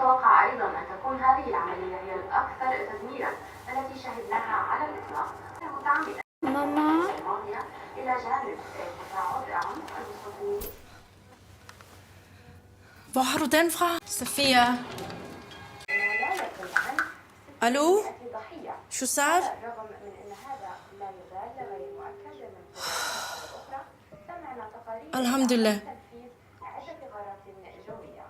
المتوقع أيضا أن تكون هذه العملية هي الأكثر تدميرا التي شهدناها على الإطلاق، متعمدة ماما الماضية إلى جانب تصاعد عمق المستوطنين. Hvor har du den fra? Safia. Hallo? Shusad? رغم من أن هذا لا يزال غير مؤكد من أخرى، سمعنا تقارير Alhamdulillah. تنفيذ عدة غارات جوية،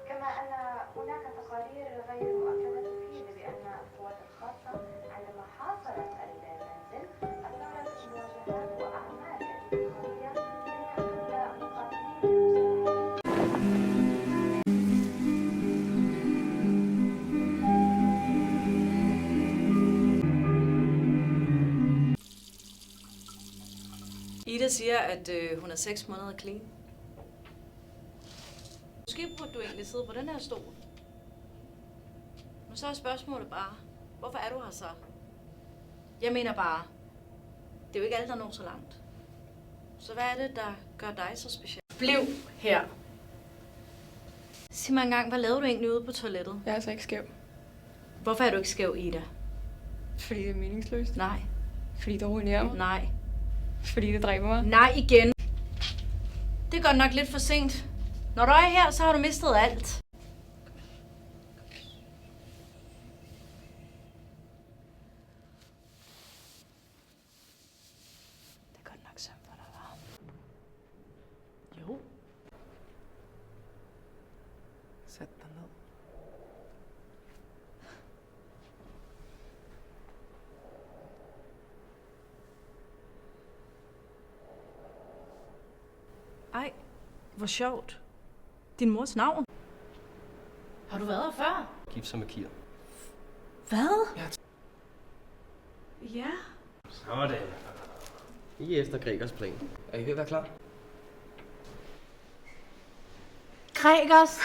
كما أن هناك تقارير غير مؤكدة تفيد بأن القوات الخاصة عندما حاصرت المنزل أثارت مواجهات وأعمال انتحارية من قبل مقاتلين. Ida siger, at hun er 6 måneder clean. Måske burde du egentlig sidde på den her stol. Men så er spørgsmålet bare, hvorfor er du her så? Jeg mener bare, det er jo ikke alle, der når så langt. Så hvad er det, der gør dig så speciel? Bliv her. Sig mig engang, hvad lavede du egentlig ude på toilettet? Jeg er altså ikke skæv. Hvorfor er du ikke skæv, Ida? Fordi det er meningsløst. Nej. Fordi det ruinerer mig. Nej. Fordi det dræber mig. Nej igen. Det er godt nok lidt for sent. Når du er her, så har du mistet alt. Det er godt nok søvn for dig, hva'? Jo. Sæt dig ned. Ej, hvor sjovt. Din mors navn. Har du været her før? Gift sig med Kir. Hvad? Ja. Sådan. I er efter Gregers plan. Er I ved at være klar? Gregers.